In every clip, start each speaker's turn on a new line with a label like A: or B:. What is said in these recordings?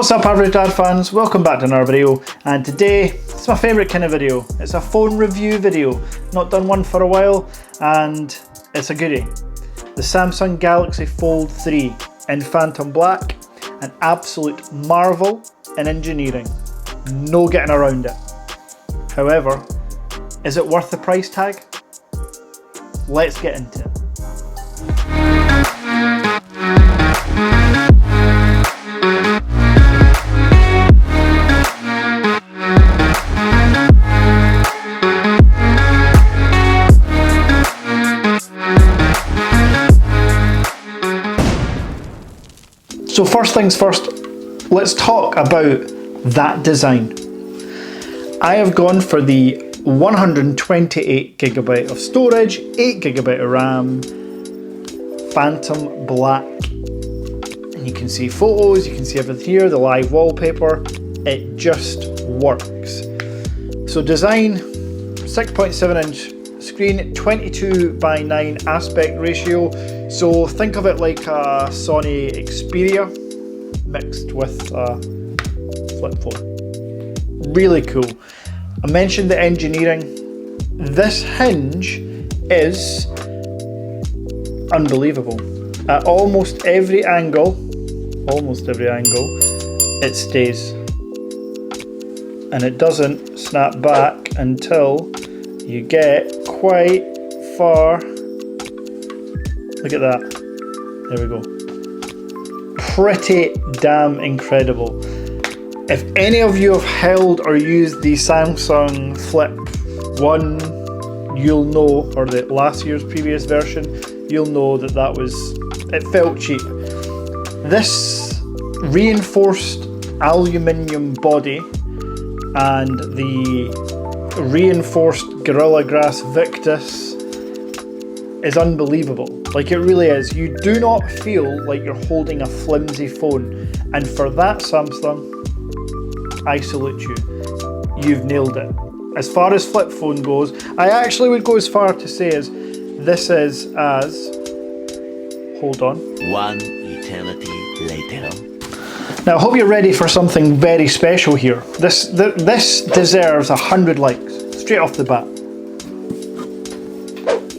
A: What's up average dad fans, welcome back to another video, and today it's my favourite kind of video. It's a phone review video, not done one for a while, and it's a goodie. The Samsung Galaxy Fold 3 in Phantom Black, an absolute marvel in engineering, no getting around it. However, is it worth the price tag? Let's get into it. So first things first, let's talk about that design. I have gone for the 128GB of storage, 8GB of RAM, Phantom Black. And you can see photos, you can see everything here, the live wallpaper. It just works. So design, 6.7-inch screen, 22:9 aspect ratio. So think of it like a Sony Xperia mixed with a flip phone. Really cool. I mentioned the engineering. This hinge is unbelievable. At almost every angle, it stays. And it doesn't snap back until you get quite far. Look at that. There we go. Pretty damn incredible. If any of you have held or used the Samsung Flip 1, you'll know, or the last year's previous version, you'll know that it felt cheap. This reinforced aluminium body and the reinforced Gorilla Glass Victus is unbelievable. Like, it really is. You do not feel like you're holding a flimsy phone, and for that, Samsung, I salute you. You've nailed it. As far as flip phone goes, I actually would go as far to say as this is as, hold on,
B: one eternity later.
A: Now I hope you're ready for something very special here. This deserves 100 likes, straight off the bat.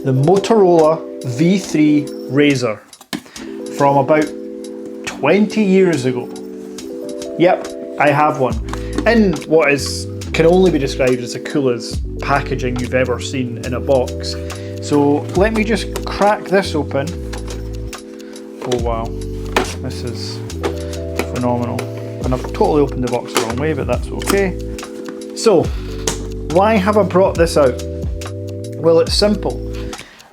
A: The Motorola V3 Razr from about 20 years ago. Yep, I have one. In what can only be described as the coolest packaging you've ever seen in a box. So let me just crack this open. Oh wow, this is phenomenal. And I've totally opened the box the wrong way, but that's okay. So, why have I brought this out? Well, it's simple.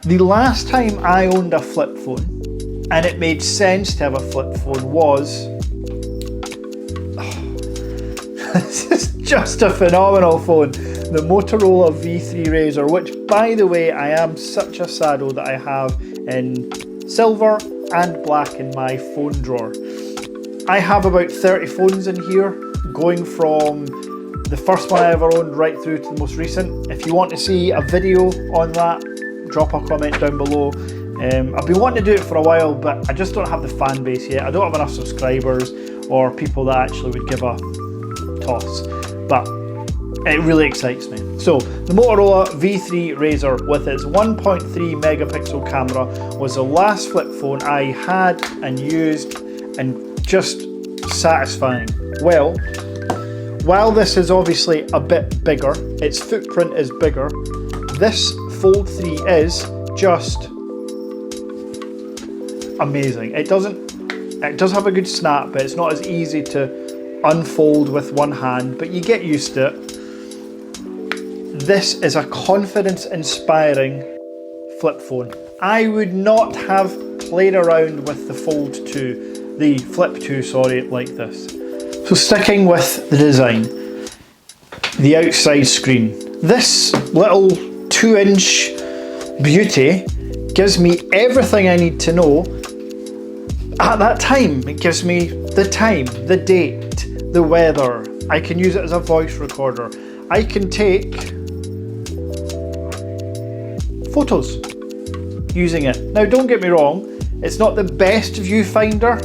A: The last time I owned a flip phone, and it made sense to have a flip phone, was... this is just a phenomenal phone. The Motorola V3 Razr, which, by the way, I am such a sado that I have in silver and black in my phone drawer. I have about 30 phones in here, going from the first one I ever owned right through to the most recent. If you want to see a video on that, drop a comment down below. I've been wanting to do it for a while, but I just don't have the fan base yet. I don't have enough subscribers or people that actually would give a toss, but it really excites me. So the Motorola V3 Razr with its 1.3 megapixel camera was the last flip phone I had and used, and just satisfying. Well, while this is obviously a bit bigger, its footprint is bigger, this Fold 3 is just amazing. It does have a good snap, but it's not as easy to unfold with one hand, but you get used to it. This is a confidence-inspiring flip phone. I would not have played around with the Flip 2, sorry, like this. So sticking with the design, the outside screen. This little 2-inch beauty gives me everything I need to know at that time. It gives me the time, the date, the weather. I can use it as a voice recorder. I can take photos using it. Now don't get me wrong, it's not the best viewfinder,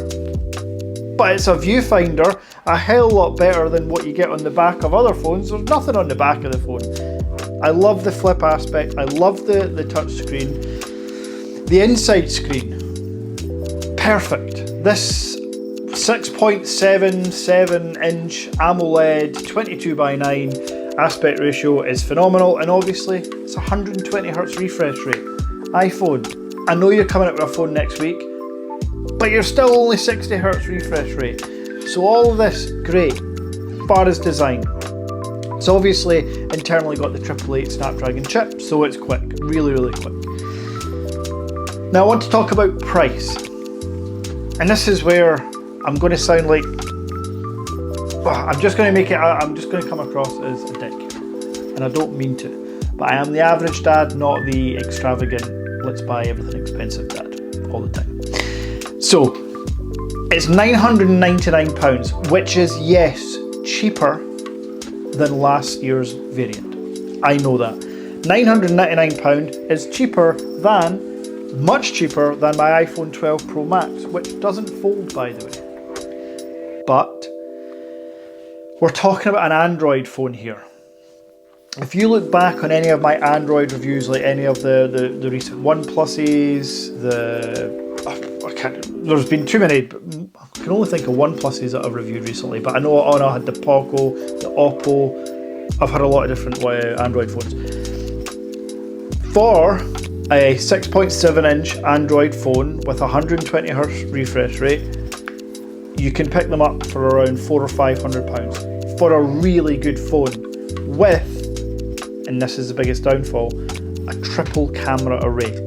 A: but it's a viewfinder a hell of a lot better than what you get on the back of other phones. There's nothing on the back of the phone. I love the flip aspect. I love the touch screen. The inside screen, perfect. This 6.77 inch AMOLED 22:9 aspect ratio is phenomenal, and obviously it's 120 Hz refresh rate. iPhone, I know you're coming out with a phone next week, but you're still only 60 Hz refresh rate. So all of this, great, far as design. It's obviously internally got the 888 Snapdragon chip, so it's quick, really, really quick. Now I want to talk about price. And this is where I'm going to sound like, I'm just going to come across as a dick. And I don't mean to. But I am the average dad, not the extravagant, let's buy everything expensive dad all the time. So, it's £999, which is, yes, cheaper than last year's variant. I know that. £999 is much cheaper than my iPhone 12 Pro Max, which doesn't fold, by the way. But we're talking about an Android phone here. If you look back on any of my Android reviews, like any of the recent OnePluses, there's been too many, but I can only think of OnePluses that I've reviewed recently, but I know I had the Poco, the Oppo, I've had a lot of different Android phones. For a 6.7 inch Android phone with 120 Hz refresh rate, you can pick them up for around £400 or £500 for a really good phone with, and this is the biggest downfall, a triple camera array.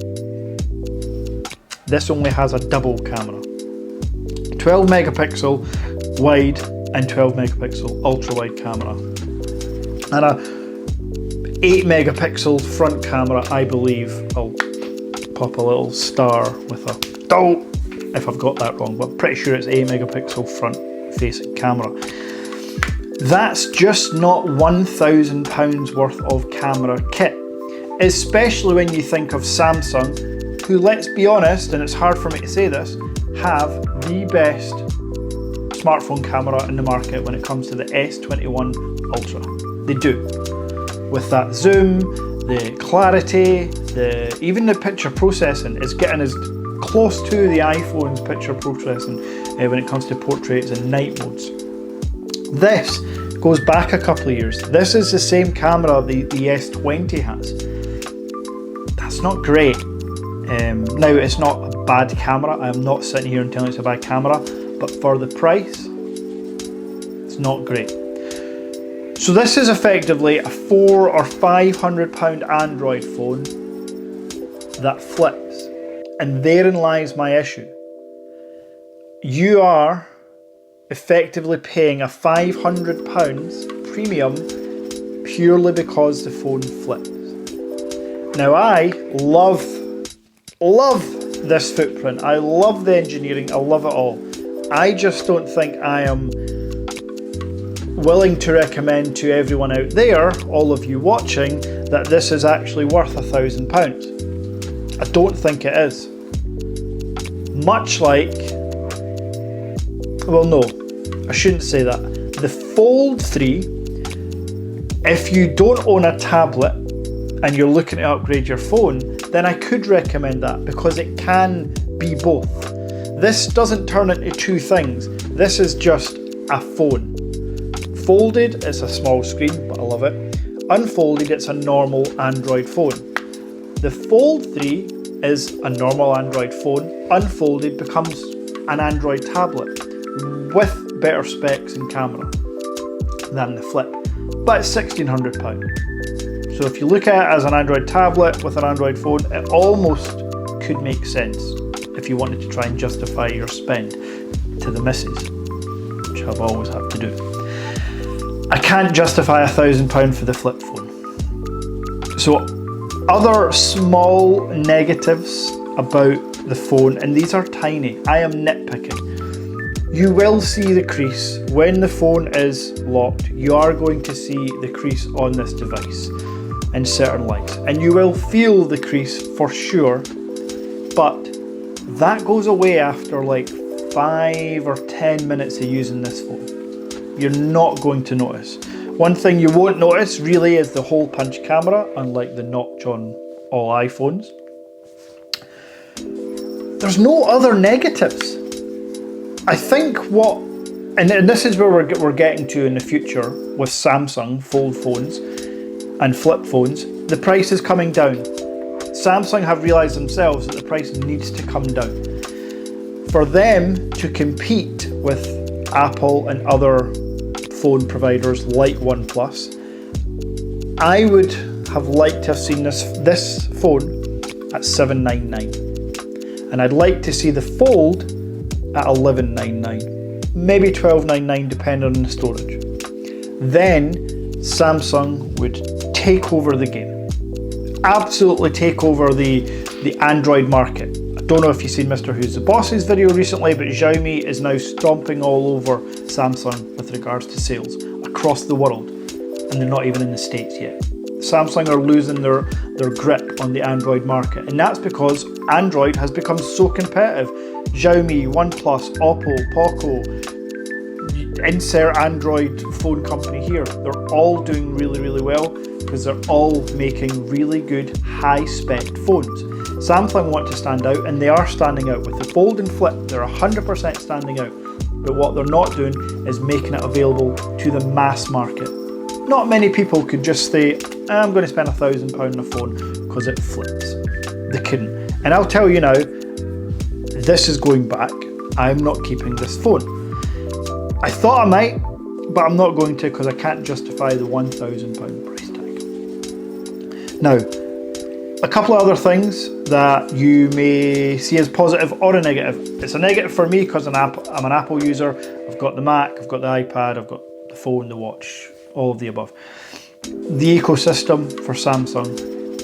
A: This only has a double camera. 12 megapixel wide and 12 megapixel ultra wide camera. And a 8 megapixel front camera, I believe. I'll pop a little star with a, if I've got that wrong, but I'm pretty sure it's 8 megapixel front facing camera. That's just not £1,000 worth of camera kit, especially when you think of Samsung, who, let's be honest, and it's hard for me to say this, have the best smartphone camera in the market when it comes to the S21 Ultra. They do. With that zoom, the clarity, even the picture processing is getting as close to the iPhone's picture processing when it comes to portraits and night modes. This goes back a couple of years. This is the same camera the S20 has. That's not great. Now, it's not a bad camera. I'm not sitting here and telling you it's a bad camera, but for the price, it's not great. So this is effectively a £400 or £500 Android phone that flips. And therein lies my issue. You are effectively paying a £500 premium purely because the phone flips. Now, I love this footprint. I love the engineering. I love it all. I just don't think I am willing to recommend to everyone out there, all of you watching, that this is actually worth £1,000. I don't think it is. Much like, well, no, I shouldn't say that. The Fold 3, if you don't own a tablet and you're looking to upgrade your phone, then I could recommend that because it can be both. This doesn't turn into two things. This is just a phone. Folded, it's a small screen, but I love it. Unfolded, it's a normal Android phone. The Fold 3 is a normal Android phone. Unfolded becomes an Android tablet with better specs and camera than the Flip, but it's £1,600. So if you look at it as an Android tablet with an Android phone, it almost could make sense if you wanted to try and justify your spend to the missus, which I've always had to do. I can't justify £1,000 for the Flip phone. So other small negatives about the phone, and these are tiny, I am nitpicking. You will see the crease when the phone is locked. You are going to see the crease on this device in certain lights, and you will feel the crease for sure, but that goes away after like 5 or 10 minutes of using this phone. You're not going to notice. One thing you won't notice really is the hole punch camera, unlike the notch on all iPhones. There's no other negatives. I think what, and this is where we're getting to in the future with Samsung fold phones and flip phones, the price is coming down. Samsung have realised themselves that the price needs to come down. For them to compete with Apple and other phone providers like OnePlus, I would have liked to have seen this phone at $799, and I'd like to see the Fold at $1199, maybe $1299 depending on the storage. Then Samsung would take over the game, absolutely take over the Android market. I don't know if you've seen Mr. Who's the Boss's video recently, but Xiaomi is now stomping all over Samsung with regards to sales across the world, and they're not even in the States yet. Samsung are losing their grip on the Android market, and that's because Android has become so competitive. Xiaomi, OnePlus, Oppo, Poco, insert Android phone company here, they're all doing really, really well because they're all making really good high-spec phones. Samsung want to stand out, and they are standing out. With the Fold and Flip, they're 100% standing out. But what they're not doing is making it available to the mass market. Not many people could just say, I'm going to spend £1,000 on a phone because it flips. They couldn't. And I'll tell you now, this is going back. I'm not keeping this phone. I thought I might, but I'm not going to because I can't justify the £1,000 price tag. Now, a couple of other things that you may see as positive or a negative. It's a negative for me because I'm an Apple user. I've got the Mac, I've got the iPad, I've got the phone, the watch, all of the above. The ecosystem for Samsung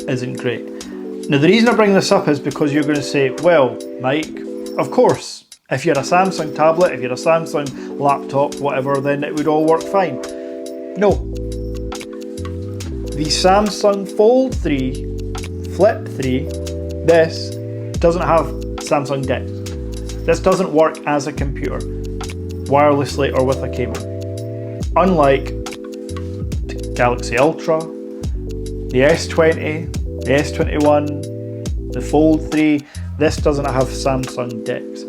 A: isn't great. Now, the reason I bring this up is because you're going to say, well, Mike, of course, if you had a Samsung tablet, if you had a Samsung laptop, whatever, then it would all work fine. No. The Samsung Fold 3, Flip 3, this doesn't have Samsung DeX. This doesn't work as a computer, wirelessly or with a cable. Unlike the Galaxy Ultra, the S20, the S21, the Fold 3, this doesn't have Samsung DeX.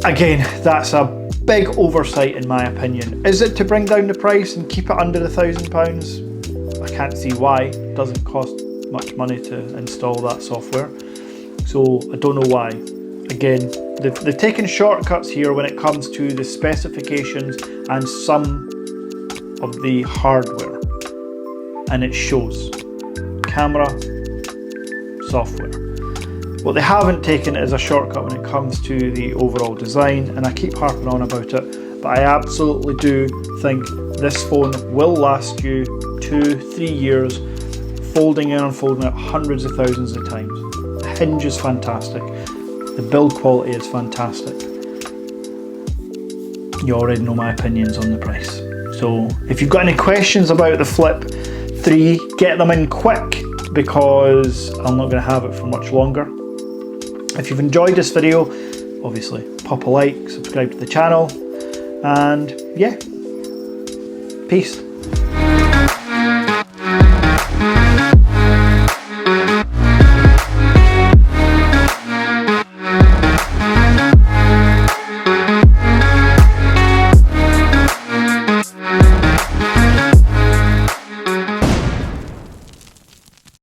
A: Again, that's a big oversight in my opinion. Is it to bring down the price and keep it under £1,000? I can't see why. It doesn't cost much money to install that software. So I don't know why. Again, they've taken shortcuts here when it comes to the specifications and some of the hardware. And it shows. Camera, software. What they haven't taken is a shortcut when it comes to the overall design, and I keep harping on about it, but I absolutely do think this phone will last you 2-3 years, folding in and folding out hundreds of thousands of times. The hinge is fantastic. The build quality is fantastic. You already know my opinions on the price. So if you've got any questions about the Flip 3, get them in quick because I'm not going to have it for much longer. If you've enjoyed this video, obviously pop a like, subscribe to the channel, and yeah, peace.